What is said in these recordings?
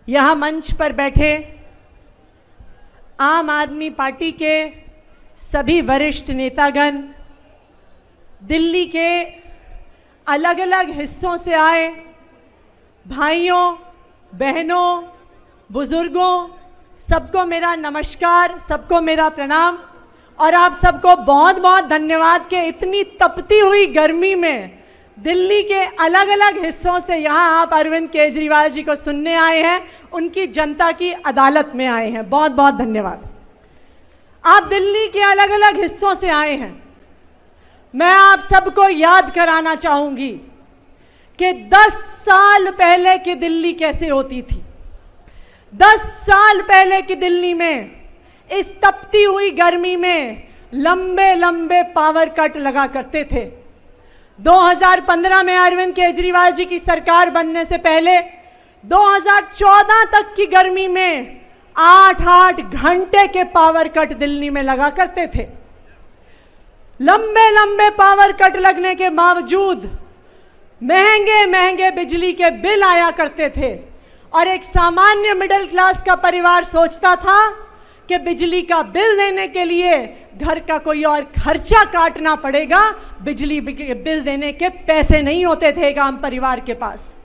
यहां मंच पर बैठे आम आदमी पार्टी के सभी वरिष्ठ नेतागण, दिल्ली के अलग अलग हिस्सों से आए भाइयों, बहनों, बुजुर्गों, सबको मेरा नमस्कार, सबको मेरा प्रणाम। और आप सबको बहुत बहुत धन्यवाद कि इतनी तपती हुई गर्मी में दिल्ली के अलग अलग हिस्सों से यहां आप अरविंद केजरीवाल जी को सुनने आए हैं, उनकी जनता की अदालत में आए हैं। बहुत बहुत धन्यवाद। आप दिल्ली के अलग अलग हिस्सों से आए हैं। मैं आप सबको याद कराना चाहूंगी कि 10 साल पहले की दिल्ली कैसे होती थी। 10 साल पहले की दिल्ली में इस तपती हुई गर्मी में लंबे लंबे पावर कट लगा करते थे। 2015 में अरविंद केजरीवाल जी की सरकार बनने से पहले 2014 तक की गर्मी में 8-8 घंटे के पावर कट दिल्ली में लगा करते थे। लंबे लंबे पावर कट लगने के बावजूद महंगे महंगे बिजली के बिल आया करते थे और एक सामान्य मिडिल क्लास का परिवार सोचता था कि बिजली का बिल देने के लिए घर का कोई और खर्चा काटना पड़ेगा, बिजली बिल देने के पैसे नहीं होते थे एक आम परिवार के पास।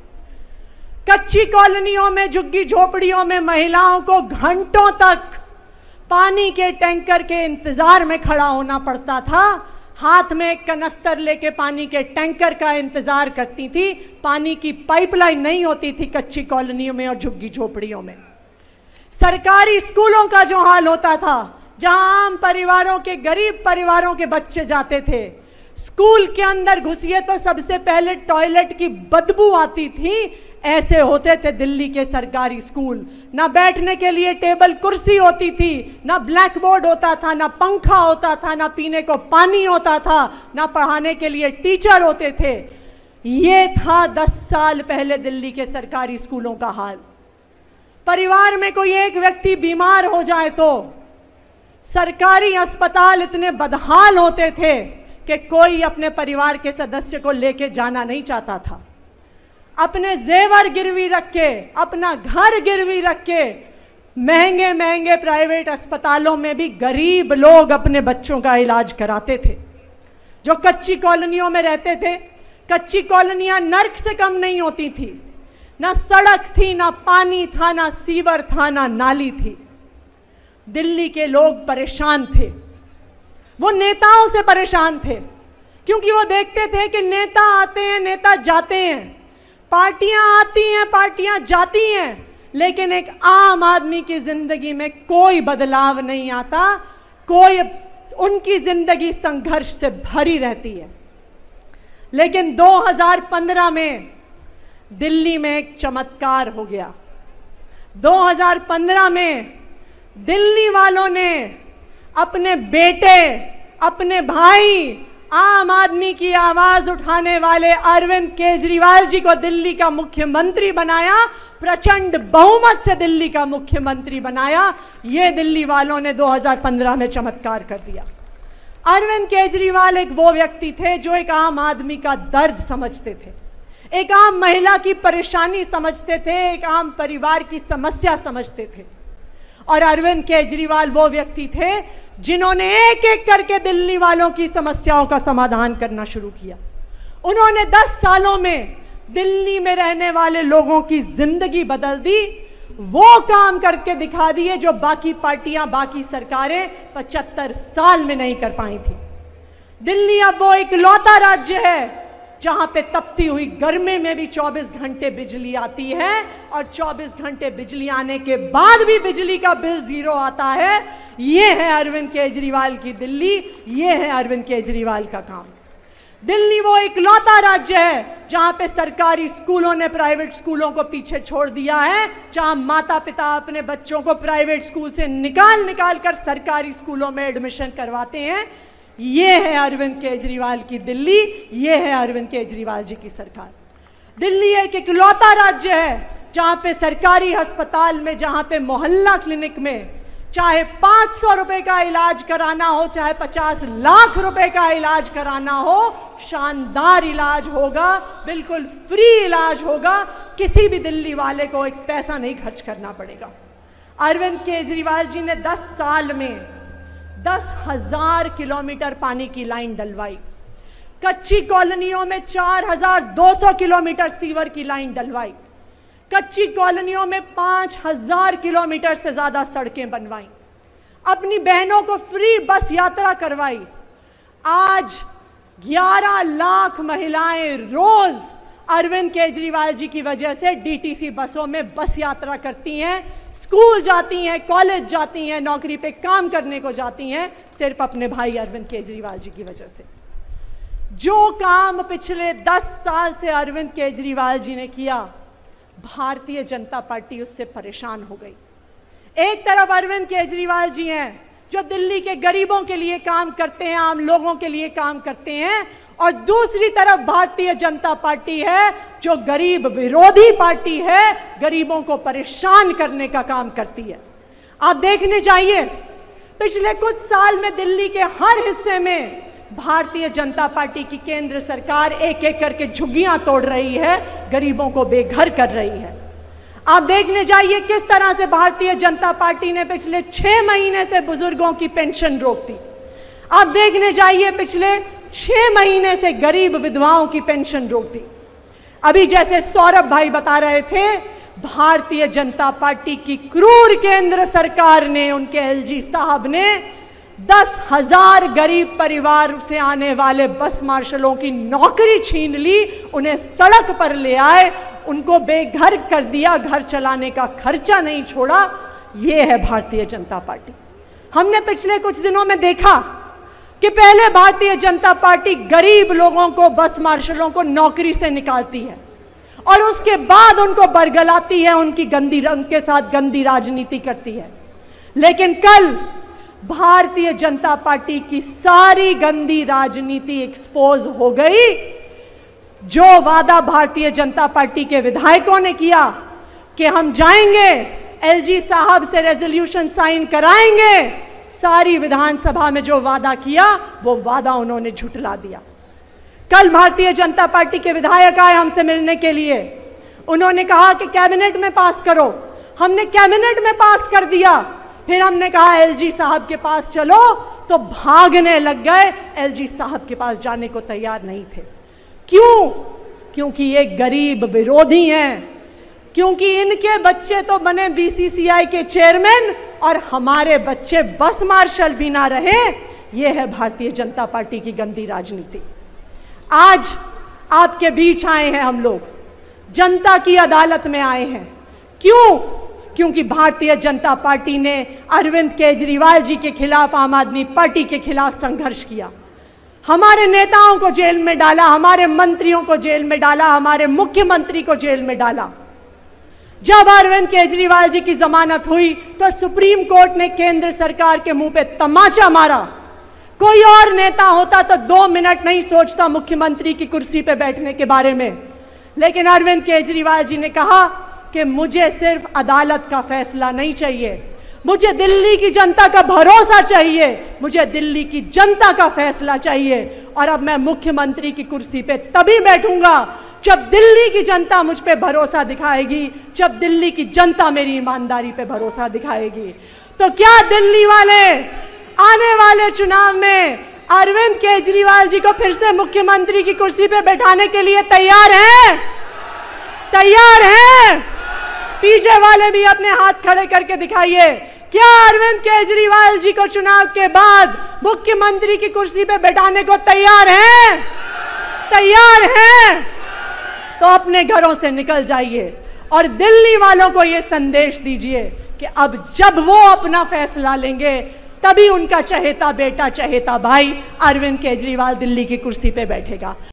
कच्ची कॉलोनियों में, झुग्गी झोपड़ियों में महिलाओं को घंटों तक पानी के टैंकर के इंतजार में खड़ा होना पड़ता था। हाथ में एक कनस्तर लेके पानी के टैंकर का इंतजार करती थी। पानी की पाइपलाइन नहीं होती थी कच्ची कॉलोनियों में और झुग्गी झोपड़ियों में। सरकारी स्कूलों का जो हाल होता था, जहां आम परिवारों के, गरीब परिवारों के बच्चे जाते थे, स्कूल के अंदर घुसिए तो सबसे पहले टॉयलेट की बदबू आती थी। ऐसे होते थे दिल्ली के सरकारी स्कूल। ना बैठने के लिए टेबल कुर्सी होती थी, ना ब्लैक बोर्ड होता था, ना पंखा होता था, ना पीने को पानी होता था, ना पढ़ाने के लिए टीचर होते थे। ये था 10 साल पहले दिल्ली के सरकारी स्कूलों का हाल। परिवार में कोई एक व्यक्ति बीमार हो जाए तो सरकारी अस्पताल इतने बदहाल होते थे कि कोई अपने परिवार के सदस्य को लेके जाना नहीं चाहता था। अपने जेवर गिरवी रख के, अपना घर गिरवी रख के महंगे महंगे प्राइवेट अस्पतालों में भी गरीब लोग अपने बच्चों का इलाज कराते थे। जो कच्ची कॉलोनियों में रहते थे, कच्ची कॉलोनियां नर्क से कम नहीं होती थी। ना सड़क थी, ना पानी था, ना सीवर था, ना नाली थी। दिल्ली के लोग परेशान थे। वो नेताओं से परेशान थे क्योंकि वो देखते थे कि नेता आते हैं, नेता जाते हैं, पार्टियां आती हैं, पार्टियां जाती हैं, लेकिन एक आम आदमी की जिंदगी में कोई बदलाव नहीं आता। उनकी जिंदगी संघर्ष से भरी रहती है। लेकिन 2015 में दिल्ली में एक चमत्कार हो गया। 2015 में दिल्ली वालों ने अपने बेटे, अपने भाई, आम आदमी की आवाज उठाने वाले अरविंद केजरीवाल जी को दिल्ली का मुख्यमंत्री बनाया। प्रचंड बहुमत से दिल्ली का मुख्यमंत्री बनाया। यह दिल्ली वालों ने 2015 में चमत्कार कर दिया। अरविंद केजरीवाल एक वो व्यक्ति थे जो एक आम आदमी का दर्द समझते थे, एक आम महिला की परेशानी समझते थे, एक आम परिवार की समस्या समझते थे। और अरविंद केजरीवाल वो व्यक्ति थे जिन्होंने एक एक करके दिल्ली वालों की समस्याओं का समाधान करना शुरू किया। उन्होंने 10 सालों में दिल्ली में रहने वाले लोगों की जिंदगी बदल दी। वो काम करके दिखा दिए जो बाकी पार्टियां, बाकी सरकारें 75 साल में नहीं कर पाई थी। दिल्ली अब वो इकलौता राज्य है जहां पे तपती हुई गर्मी में भी 24 घंटे बिजली आती है और 24 घंटे बिजली आने के बाद भी बिजली का बिल 0 आता है। यह है अरविंद केजरीवाल की दिल्ली, यह है अरविंद केजरीवाल का काम। दिल्ली वो इकलौता राज्य है जहां पे सरकारी स्कूलों ने प्राइवेट स्कूलों को पीछे छोड़ दिया है, जहां माता पिता अपने बच्चों को प्राइवेट स्कूल से निकाल कर सरकारी स्कूलों में एडमिशन करवाते हैं। यह है अरविंद केजरीवाल की दिल्ली, यह है अरविंद केजरीवाल जी की सरकार। दिल्ली एक इकलौता राज्य है जहां पे सरकारी अस्पताल में, जहां पे मोहल्ला क्लिनिक में चाहे 500 रुपए का इलाज कराना हो, चाहे 50 लाख रुपए का इलाज कराना हो, शानदार इलाज होगा, बिल्कुल फ्री इलाज होगा। किसी भी दिल्ली वाले को एक पैसा नहीं खर्च करना पड़ेगा। अरविंद केजरीवाल जी ने 10 साल में 10,000 किलोमीटर पानी की लाइन डलवाई। कच्ची कॉलोनियों में 4,200 किलोमीटर सीवर की लाइन डलवाई। कच्ची कॉलोनियों में 5,000 किलोमीटर से ज्यादा सड़कें बनवाई। अपनी बहनों को फ्री बस यात्रा करवाई। आज 11 लाख महिलाएं रोज अरविंद केजरीवाल जी की वजह से डीटीसी बसों में बस यात्रा करती हैं, स्कूल जाती हैं, कॉलेज जाती हैं, नौकरी पे काम करने को जाती हैं, सिर्फ अपने भाई अरविंद केजरीवाल जी की वजह से। जो काम पिछले 10 साल से अरविंद केजरीवाल जी ने किया, भारतीय जनता पार्टी उससे परेशान हो गई। एक तरफ अरविंद केजरीवाल जी हैं जो दिल्ली के गरीबों के लिए काम करते हैं, आम लोगों के लिए काम करते हैं, और दूसरी तरफ भारतीय जनता पार्टी है जो गरीब विरोधी पार्टी है, गरीबों को परेशान करने का काम करती है। आप देखने जाइए, पिछले कुछ साल में दिल्ली के हर हिस्से में भारतीय जनता पार्टी की केंद्र सरकार एक एक करके झुग्गियां तोड़ रही है, गरीबों को बेघर कर रही है। आप देखने जाइए किस तरह से भारतीय जनता पार्टी ने पिछले 6 महीने से बुजुर्गों की पेंशन रोक दी। आप देखने जाइए पिछले 6 महीने से गरीब विधवाओं की पेंशन रोक दी। अभी जैसे सौरभ भाई बता रहे थे, भारतीय जनता पार्टी की क्रूर केंद्र सरकार ने, उनके एलजी साहब ने 10,000 गरीब परिवार से आने वाले बस मार्शलों की नौकरी छीन ली, उन्हें सड़क पर ले आए, उनको बेघर कर दिया, घर चलाने का खर्चा नहीं छोड़ा। यह है भारतीय जनता पार्टी। हमने पिछले कुछ दिनों में देखा कि पहले भारतीय जनता पार्टी गरीब लोगों को, बस मार्शलों को नौकरी से निकालती है और उसके बाद उनको बरगलाती है, उनके साथ गंदी राजनीति करती है। लेकिन कल भारतीय जनता पार्टी की सारी गंदी राजनीति एक्सपोज हो गई। जो वादा भारतीय जनता पार्टी के विधायकों ने किया कि हम जाएंगे, एलजी साहब से रेजोल्यूशन साइन कराएंगे, सारी विधानसभा में जो वादा किया वो वादा उन्होंने झुठला दिया। कल भारतीय जनता पार्टी के विधायक आए हमसे मिलने के लिए, उन्होंने कहा कि कैबिनेट में पास करो। हमने कैबिनेट में पास कर दिया, फिर हमने कहा एलजी साहब के पास चलो, तो भागने लग गए, एलजी साहब के पास जाने को तैयार नहीं थे। क्यों? क्योंकि ये गरीब विरोधी हैं, क्योंकि इनके बच्चे तो बने बीसीसीआई के चेयरमैन और हमारे बच्चे बस मार्शल भी ना रहे। ये है भारतीय जनता पार्टी की गंदी राजनीति। आज आपके बीच आए हैं हम लोग, जनता की अदालत में आए हैं। क्यों? क्योंकि भारतीय जनता पार्टी ने अरविंद केजरीवाल जी के खिलाफ, आम आदमी पार्टी के खिलाफ संघर्ष किया। हमारे नेताओं को जेल में डाला, हमारे मंत्रियों को जेल में डाला, हमारे मुख्यमंत्री को जेल में डाला। जब अरविंद केजरीवाल जी की जमानत हुई तो सुप्रीम कोर्ट ने केंद्र सरकार के मुंह पे तमाचा मारा। कोई और नेता होता तो 2 मिनट नहीं सोचता मुख्यमंत्री की कुर्सी पे बैठने के बारे में, लेकिन अरविंद केजरीवाल जी ने कहा कि मुझे सिर्फ अदालत का फैसला नहीं चाहिए, मुझे दिल्ली की जनता का भरोसा चाहिए, मुझे दिल्ली की जनता का फैसला चाहिए। और अब मैं मुख्यमंत्री की कुर्सी पे तभी बैठूंगा जब दिल्ली की जनता मुझ पे भरोसा दिखाएगी, जब दिल्ली की जनता मेरी ईमानदारी पे भरोसा दिखाएगी। तो क्या दिल्ली वाले आने वाले चुनाव में अरविंद केजरीवाल जी को फिर से मुख्यमंत्री की कुर्सी पे बैठाने के लिए तैयार हैं? तैयार हैं? पीछे वाले भी अपने हाथ खड़े करके दिखाइए। क्या अरविंद केजरीवाल जी को चुनाव के बाद मुख्यमंत्री की कुर्सी पे बैठाने को तैयार हैं? तैयार हैं? तो अपने घरों से निकल जाइए और दिल्ली वालों को यह संदेश दीजिए कि अब जब वो अपना फैसला लेंगे तभी उनका चहेता बेटा, चहेता भाई अरविंद केजरीवाल दिल्ली की कुर्सी पे बैठेगा।